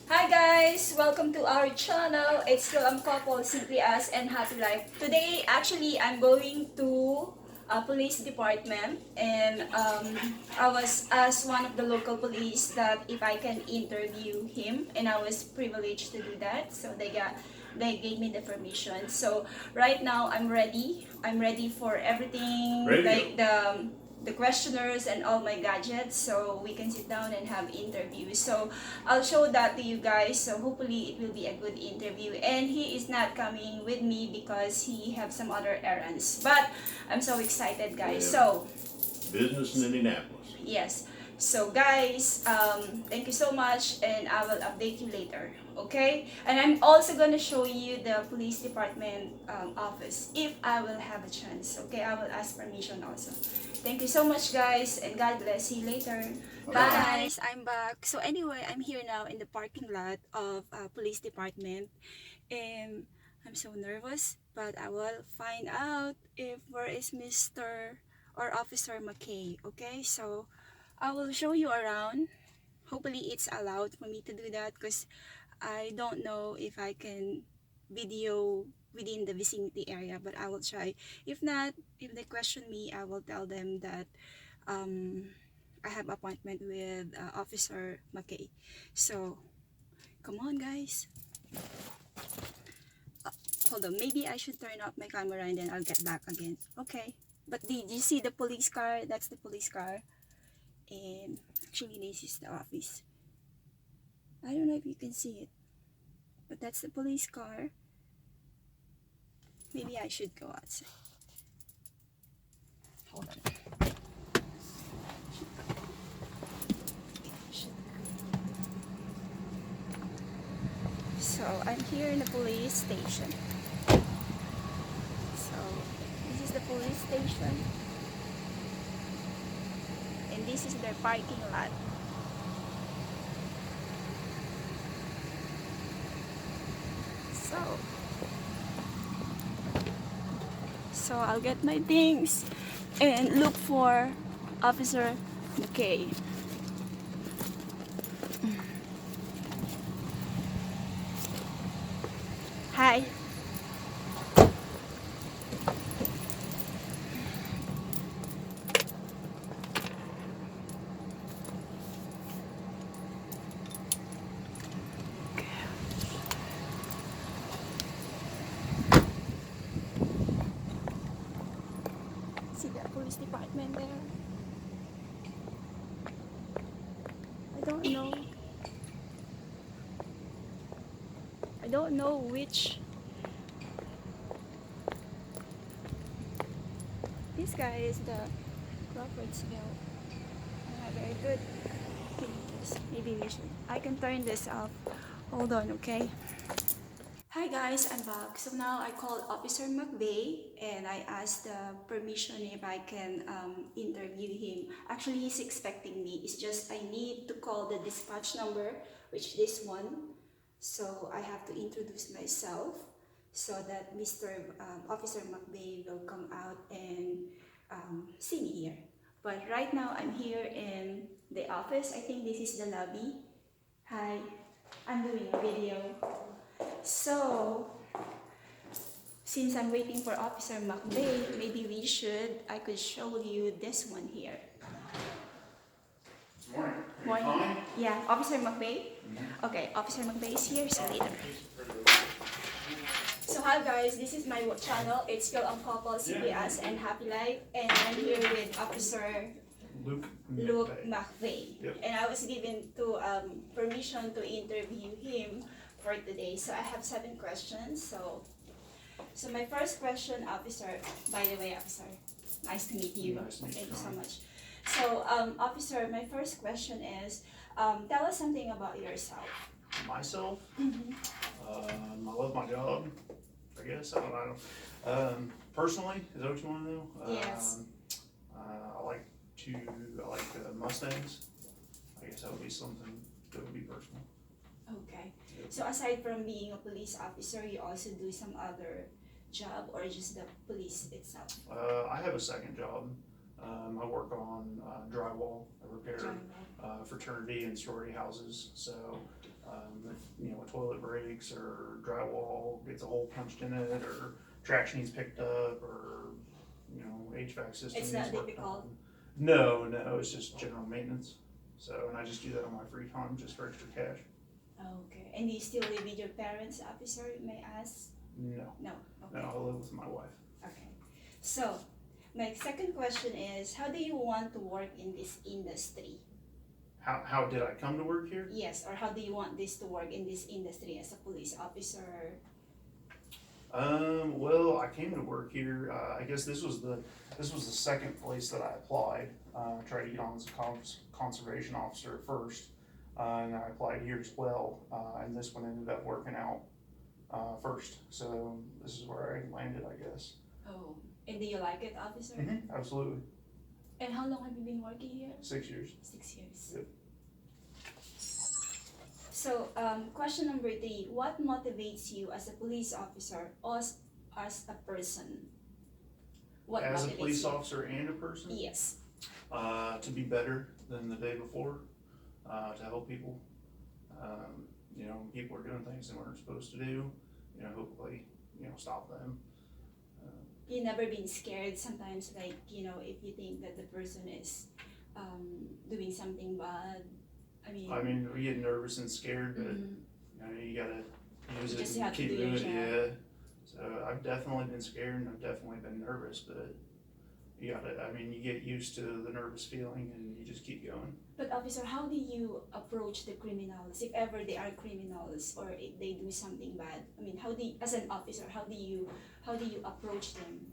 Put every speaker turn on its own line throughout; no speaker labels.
Hi guys! Welcome to our channel. It's still couple, simply us, and happy life. Today, actually, I'm going to a police department, and I was asked one of the local police that if I can interview him, and I was privileged to do that. So they gave me the permission. So right now, I'm ready. I'm ready for everything,
Ready to
like
go.
the questionnaires and all my gadgets, so we can sit down and have interviews. So I'll show that to you guys, so hopefully it will be a good interview. And he is not coming with me because he have some other errands, but I'm so excited, guys.
Yeah.
So
Business in Indianapolis.
yes, so guys, thank you so much, and I will update you later, okay? And I'm also gonna show you the police department office if I will have a chance, okay? I will ask permission also. Thank you so much, guys, and God bless. See you later. Bye. Guys, I'm back. So anyway, I'm here now in the parking lot of police department, and I'm so nervous, but I will find out if where is Mr. or Officer Mcvay. Okay, so I will show you around. Hopefully it's allowed for me to do that because I don't know if I can video within the vicinity area, but I will try. If not, if they question me, I will tell them that um, I have appointment with Officer Mcvay. So come on, guys. Hold on, maybe I should turn off my camera and then I'll get back again. Okay. But did you see the police car? That's the police car. And actually, this is the office. I don't know if you can see it, but that's the police car. Maybe I should go outside. Hold on. So I'm here in the police station. So this is the police station, and this is their parking lot. So I'll get my things and look for Officer Mcvay. Hi. See the police department there? I don't know. I don't know which. This guy is the Crawfordsville. Very good. Maybe we should. I can turn this off. Hold on, okay? Hi guys, I'm back. So now I called Officer Mcvay and I asked the permission if I can interview him. Actually, he's expecting me. It's just I need to call the dispatch number, which this one. So I have to introduce myself so that Mr. Officer Mcvay will come out and see me here. But right now I'm here in the office. I think this is the lobby. Hi, I'm doing a video. So, since I'm waiting for Officer Mcvay, maybe I could show you this one here.
Morning.
Morning. Yeah, Officer Mcvay? Okay, Officer Mcvay is here, so later. So hi guys, this is my channel. It's still on couple, CPS, and Happy Life. And I'm here with Officer Luke Mcvay.
Yep.
And I was given to permission to interview him for today. So I have 7 questions. So my first question, Officer, by the way, Officer, nice to meet you.
Nice to meet you.
Thank you so much. So, Officer, my first question is, tell us something about yourself.
Myself, I love my job. I guess I don't know. Personally, is that what you want to know?
Yes.
I like Mustangs. I guess that would be something that would be personal.
Okay. So aside from being a police officer, you also do some other job or just the police itself?
I have a second job. I work on drywall. I repair fraternity and sorority houses. So If, a toilet breaks or drywall gets a hole punched in it, or trash needs picked up, or, HVAC system
It's
needs
not
work
difficult.
on. No, it's just general maintenance. So, and I just do that on my free time, just for extra cash.
Okay. And do you still live with your parents, officer, may I ask?
No,
No. Okay.
I live with my wife.
Okay. So, my second question is, how do you want to work in this industry?
How did I come to work here?
Yes, or how do you want this to work in this industry as a police officer?
Well, I came to work here. I guess this was the second place that I applied. I tried to get on as a conservation officer at first, and I applied here as well. And this one ended up working out first. So this is where I landed, I guess.
Oh, and do you like it, officer?
Absolutely.
And how long have you been working here?
6 years.
6 years.
Yep.
So, question number 3, what motivates you as a police officer or as a person? What
As a
motivates
police
you?
officer and a person,
Yes.
to be better than the day before, to help people. People are doing things they weren't supposed to do. Hopefully, stop them.
You never been scared sometimes, like, if you think that the person is doing something bad?
I mean, we get nervous and scared, but
Mhm.
you gotta use
You
it
just
and
have to
keep
do your
doing it.
job.
Yeah. So I've definitely been scared and I've definitely been nervous, but you get used to the nervous feeling and you just keep going.
But officer, how do you approach the criminals if ever they are criminals or if they do something bad? As an officer, how do you approach them?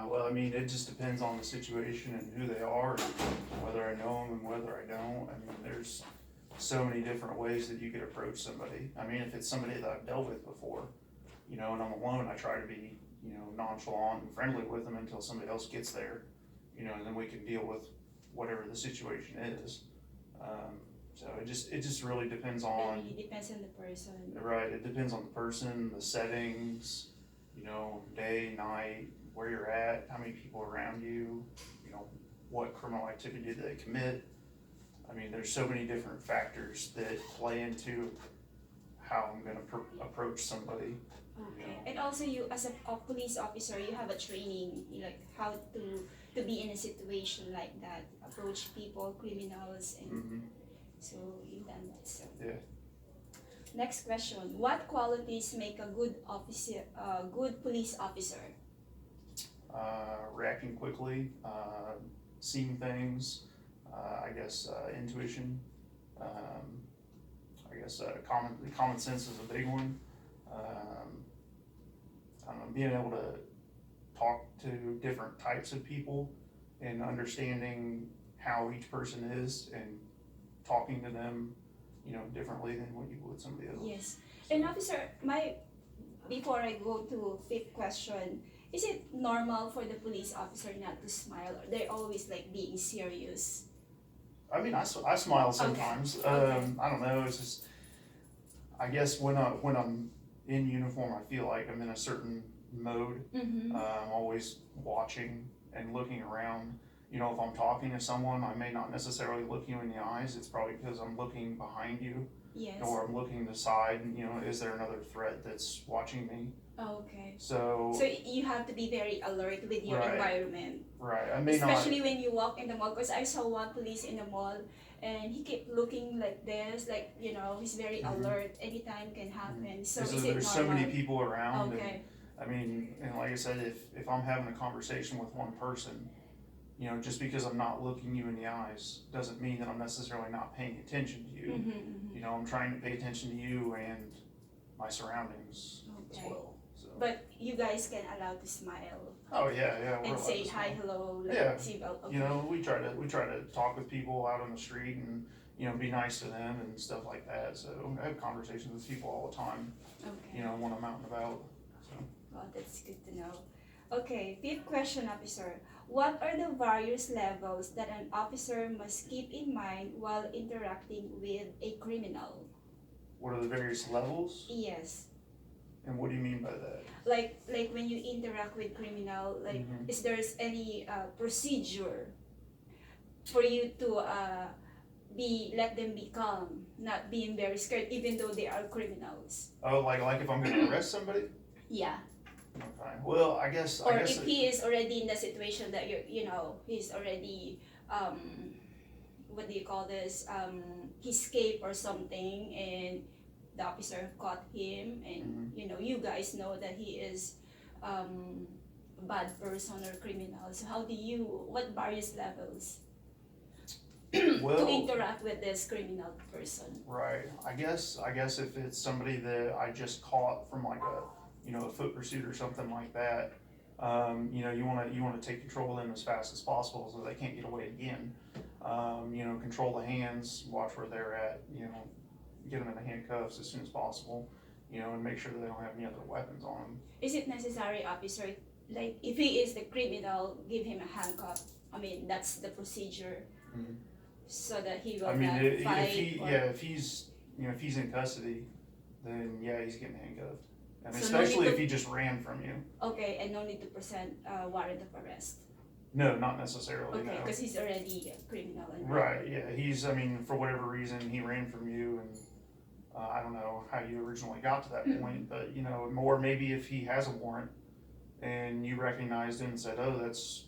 Well, it just depends on the situation and who they are, and whether I know them and whether I don't. There's so many different ways that you could approach somebody. If it's somebody that I've dealt with before, and I'm alone, I try to be, nonchalant and friendly with them until somebody else gets there, and then we can deal with whatever the situation is. So it just really depends
It
on,
really depends on the person.
right, it depends on the person, the settings, day, night, where you're at, how many people around you, what criminal activity did they commit. There's so many different factors that play into how I'm gonna approach somebody.
Okay. And also, you as a police officer, you have a training, like how to be in a situation like that, approach people, criminals, and so you've done that. So
Yeah.
next question: what qualities make a good police officer?
Reacting quickly, seeing things, intuition, common sense is a big one. Being able to talk to different types of people and understanding how each person is and talking to them, differently than what you would somebody else.
Yes. And officer, before I go to 5th question, is it normal for the police officer not to smile, or they're always like being serious?
I smile sometimes.
Okay.
I don't know. It's just, I guess when I'm in uniform, I feel like I'm in a certain mode.
Mm-hmm.
I'm always watching and looking around. If I'm talking to someone, I may not necessarily look you in the eyes. It's probably because I'm looking behind you,
Yes.
or I'm looking to the side. And, is there another threat that's watching me?
Okay.
So
you have to be very alert with your
Right.
environment.
right, I may
Especially when you walk in the mall, because I saw one police in the mall and he kept looking like this, like, he's very
Mhm.
alert, anytime can happen. So
because
is it
there's
normal?
so many people around.
Okay.
And like I said, if I'm having a conversation with one person, just because I'm not looking you in the eyes doesn't mean that I'm necessarily not paying attention to you.
Mm-hmm, mm-hmm.
I'm trying to pay attention to you and my surroundings as
Okay.
well. So.
But you guys can allow to smile
Oh yeah, we're
and
allowed
say
to
hi,
smile.
hello, like
Yeah.
seatbelt. Okay.
We try to talk with people out on the street and be nice to them and stuff like that. So I have conversations with people all the time.
Okay.
When I'm out and about. So.
Well, that's good to know. Okay, 5th question, officer. What are the various levels that an officer must keep in mind while interacting with a criminal?
What are the various levels?
Yes.
And what do you mean by that?
Like when you interact with criminal, like
Mhm.
is there's any procedure for you to let them be calm, not being very scared, even though they are criminals.
Oh, like if I'm gonna arrest somebody?
Yeah.
Okay, well, I guess,
Or if he is already in the situation that he's already, what do you call this, he escaped or something, and the officer caught him, and you guys know that he is a bad person or criminal. So what various levels to
well,
interact with this criminal person?
right, I guess if it's somebody that I just caught from like a foot pursuit or something like that, you wanna take control of them as fast as possible so they can't get away again. Control the hands, watch where they're at, get them in the handcuffs as soon as possible, and make sure that they don't have any other weapons on them.
Is it necessary, officer, like if he is the criminal, give him a handcuff? I mean, that's the procedure,
Mhm.
so that he will
I mean,
not fight.
if he's in custody, then yeah, he's getting handcuffed. And
So
especially if he just ran from you.
Okay, and no need to present a warrant of arrest.
No, not necessarily,
Okay,
no.
because he's already a criminal.
Right, yeah, for whatever reason, he ran from you, and I don't know how you originally got to that point, but, or maybe if he has a warrant, and you recognized him and said, oh, that's,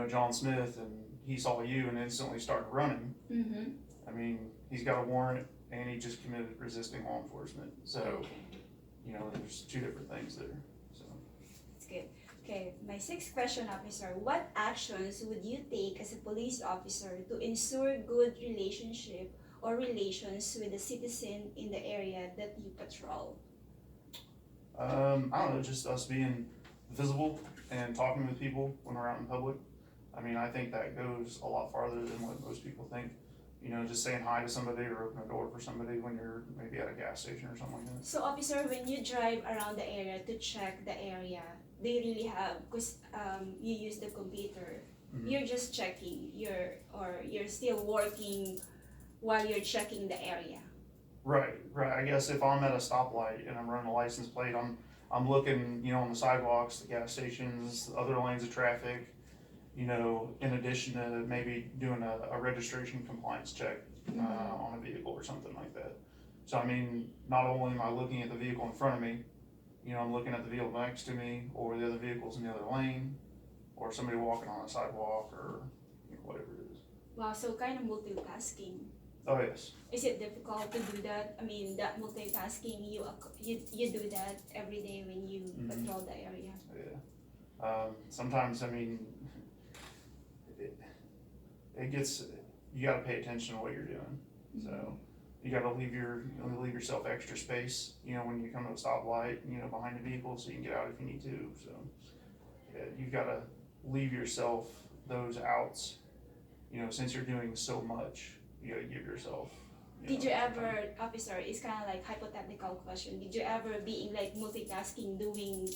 John Smith, and he saw you and instantly started running.
Mm-hmm.
I mean, he's got a warrant, and he just committed resisting law enforcement, so, there's two different things there, so.
That's good. Okay, my sixth question, officer. What actions would you take as a police officer to ensure good relationship or relations with the citizen in the area that you patrol?
I don't know, just us being visible and talking with people when we're out in public. I mean, I think that goes a lot farther than what most people think. Just saying hi to somebody or open a door for somebody when you're maybe at a gas station or something like that.
So, officer, when you drive around the area to check the area, do you really have, because you use the computer,
Mhm.
you're just checking, you're still working while you're checking the area?
Right. I guess if I'm at a stoplight and I'm running a license plate, I'm looking, on the sidewalks, the gas stations, other lanes of traffic, in addition to maybe doing a registration compliance check on a vehicle or something like that. So I mean, not only am I looking at the vehicle in front of me, I'm looking at the vehicle next to me, or the other vehicles in the other lane, or somebody walking on a sidewalk, or whatever it is.
Wow, so kind of multitasking.
Oh yes.
Is it difficult to do that? I mean, that multitasking, you do that every day when you patrol the area?
Yeah. Sometimes, I mean, it gets, you gotta pay attention to what you're doing. So you gotta leave yourself extra space, when you come to a stoplight, behind the vehicle so you can get out if you need to. So yeah, you've gotta leave yourself those outs, since you're doing so much, you gotta give yourself.
Did you ever, officer, it's kind of like hypothetical question. Did you ever be in like multitasking, doing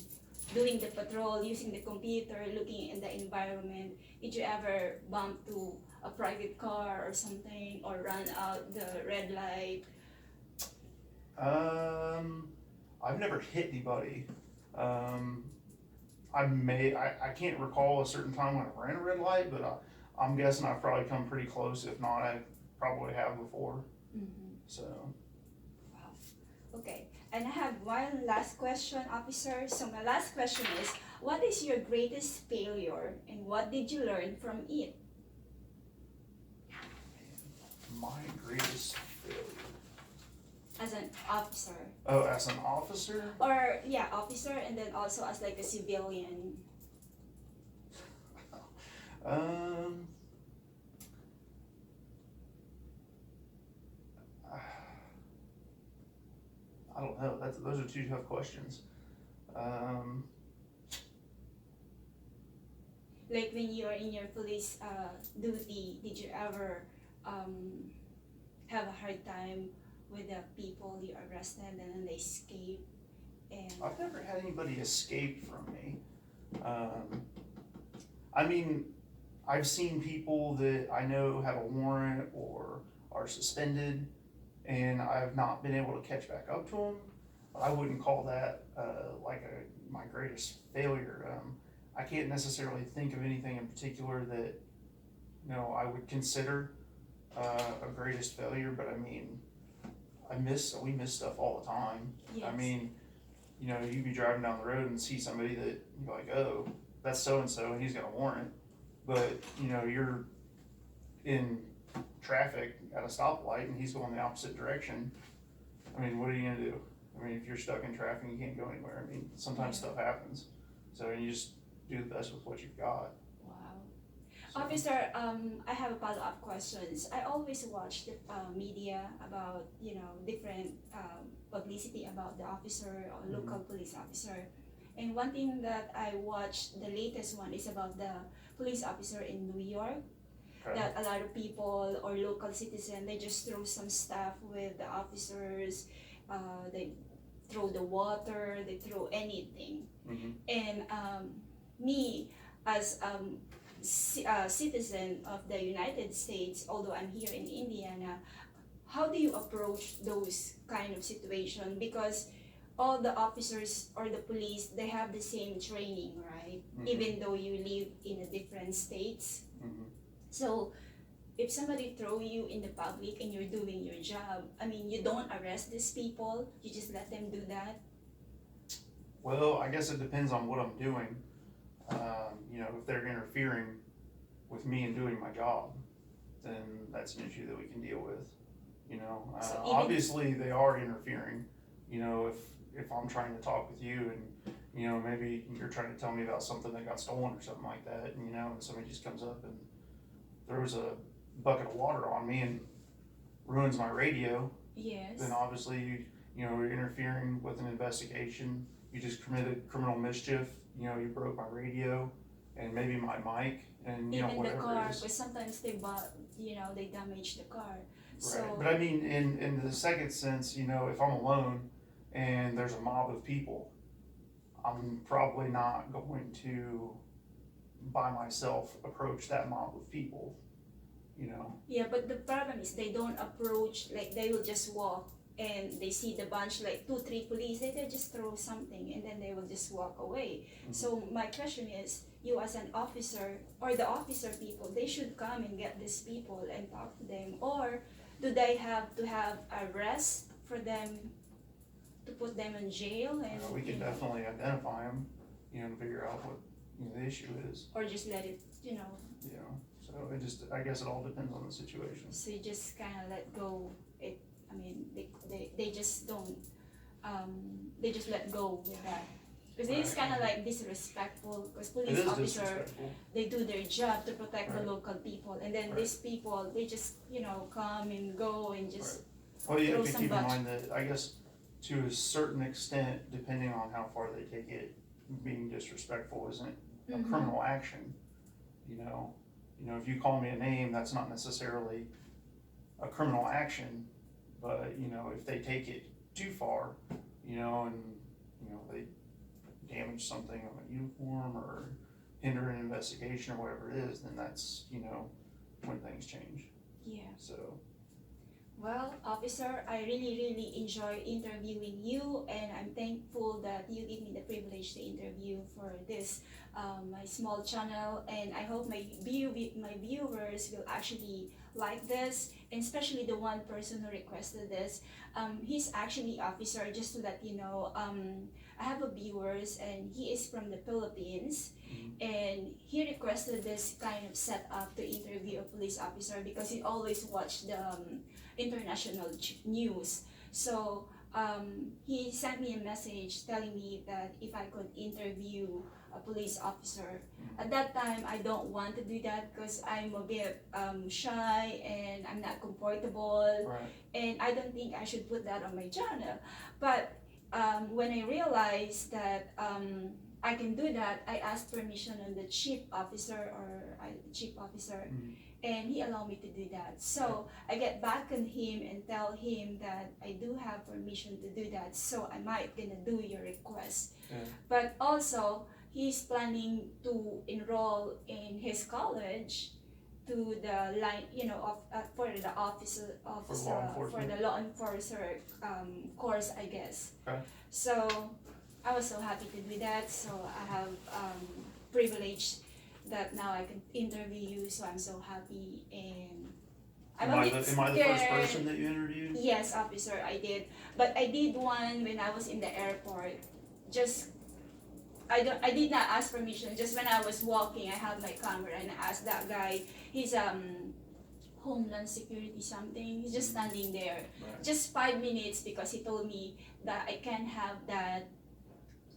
the patrol, using the computer, looking in the environment? Did you ever bump to a private car or something, or run out the red light?
I've never hit anybody. I can't recall a certain time when I ran a red light, but I'm guessing I've probably come pretty close. If not, I probably have before. So.
Wow. Okay, and I have one last question, officer. So my last question is, what is your greatest failure and what did you learn from it?
My greatest failure.
As an officer.
Oh, as an officer?
Or, yeah, officer, and then also as like a civilian.
I don't know. Those are two tough questions.
Like when you are in your police duty, did you ever have a hard time with the people you arrested and then they escape? And
I've never had anybody escape from me. I mean, I've seen people that I know have a warrant or are suspended, and I've not been able to catch back up to them. I wouldn't call that my greatest failure. I can't necessarily think of anything in particular that I would consider a greatest failure, but I mean, we miss stuff all the time.
Yes.
I mean, you know, you be driving down the road and see somebody that you're like, oh, that's so-and-so, and he's got a warrant, but, you know, you're in traffic at a stoplight and he's going the opposite direction. I mean, what are you gonna do? I mean, if you're stuck in traffic, you can't go anywhere. I mean, sometimes stuff happens, so you just do the best with what you've got.
Wow.
So.
Officer, I have a follow-up questions. I always watch the media about, you know, different publicity about the officer or local police officer. And one thing that I watched, the latest one, is about the police officer in New York.
Okay.
That a lot of people or local citizens, they just throw some stuff with the officers. They throw the water, they throw anything. And me, as citizen of the United States, although I'm here in Indiana, how do you approach those kind of situation? Because all the officers or the police, they have the same training, right? Even though you live in a different states. So if somebody throw you in the public and you're doing your job, I mean, you don't arrest these people, you just let them do that?
Well, I guess it depends on what I'm doing. You know, if they're interfering with me and doing my job, then that's an issue that we can deal with. You know,
So
obviously they are interfering. You know, if I'm trying to talk with you and, you know, maybe you're trying to tell me about something that got stolen or something like that, and, you know, and somebody just comes up and throws a bucket of water on me and ruins my radio,
Yes.
then obviously, you know, you're interfering with an investigation. You just committed criminal mischief. You know, you broke my radio and maybe my mic and, you know,
Even the
whatever
car,
it is.
because sometimes they they damage the car. So,
Right. But I mean, in the second sense, you know, if I'm alone and there's a mob of people, I'm probably not going to by myself approach that mob of people, you know.
yeah, but the problem is they don't approach, like they will just walk and they see the bunch, like 2-3 police, they just throw something and then they will just walk away. So my question is, you as an officer or the officer people, they should come and get these people and talk to them, or do they have to have arrest for them to put them in jail? And
We can definitely identify them, you know, and figure out what, you know, the issue is,
or just let it, you know,
you know. So it just, I guess it all depends on the situation.
so you just kind of let go it. I mean, they just don't, they just let go with that. Because it's kind of like disrespectful, because
It
police
is
officer,
disrespectful.
they do their job to protect the
Right.
local people, and then
Right.
these people, they just, you know, come and go and just,
Well, you have
throw
to
some
keep in
butt-
mind that, I guess, to a certain extent, depending on how far they take it, being disrespectful isn't a
Mhm.
criminal action, you know? You know, if you call me a name, that's not necessarily a criminal action, but, you know, if they take it too far, you know, and, you know, they damage something on a uniform or hinder an investigation or whatever it is, then that's, you know, when things change,
yeah.
so.
Well, officer, I really enjoy interviewing you, and I'm thankful that you give me the privilege to interview for this my small channel, and I hope my viewers will actually like this, and especially the one person who requested this. He's actually officer, just to let you know. I have a viewers, and he is from the Philippines, and he requested this kind of setup to interview a police officer because he always watched the international news. So he sent me a message telling me that if I could interview a police officer. At that time, I don't want to do that because I'm a bit shy and I'm not comfortable,
Right.
and I don't think I should put that on my channel. But when I realized that I can do that, I asked permission on the chief officer and he allowed me to do that. So I get back on him and tell him that I do have permission to do that, so I might gonna do your request.
Yeah.
But also, he's planning to enroll in his college to the line, you know, for the for the law enforcer course, I guess.
Okay.
So I was so happy to do that. So I have privilege that now I can interview you. So I'm so happy, and I'm
Am
a
I
bit
am I the first
scared.
person that you interviewed?
Yes, officer, I did. But I did one when I was in the airport. Just I did not ask permission. Just when I was walking, I had my camera and I asked that guy. He's Homeland Security something. He's just standing there.
Right.
Just 5 minutes because he told me that I can't have that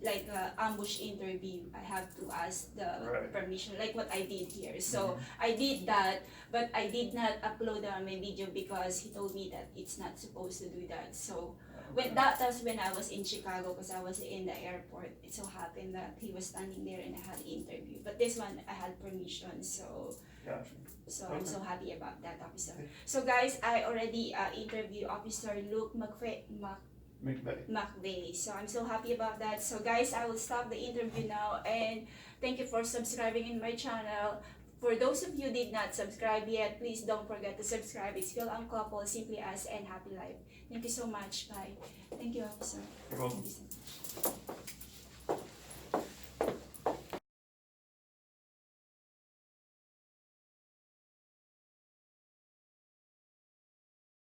like ambush interview. I have to ask the
Right.
permission, like what I did here. So I did that, but I did not upload my video because he told me that it's not supposed to do that. So when that was when I was in Chicago, because I was in the airport. It so happened that he was standing there and I had the interview. But this one I had permission, so
Gotcha.
I'm so happy about that, officer.
Okay.
So guys, I already interviewed Officer Luke Mcvay. So I'm so happy about that. So guys, I will stop the interview now and thank you for subscribing in my channel. For those of you did not subscribe yet, please don't forget to subscribe. It's Phil Couple, Simply Us, and Happy Life. Thank you so much. Bye. Thank you, officer.
You're welcome.
Thank you so much.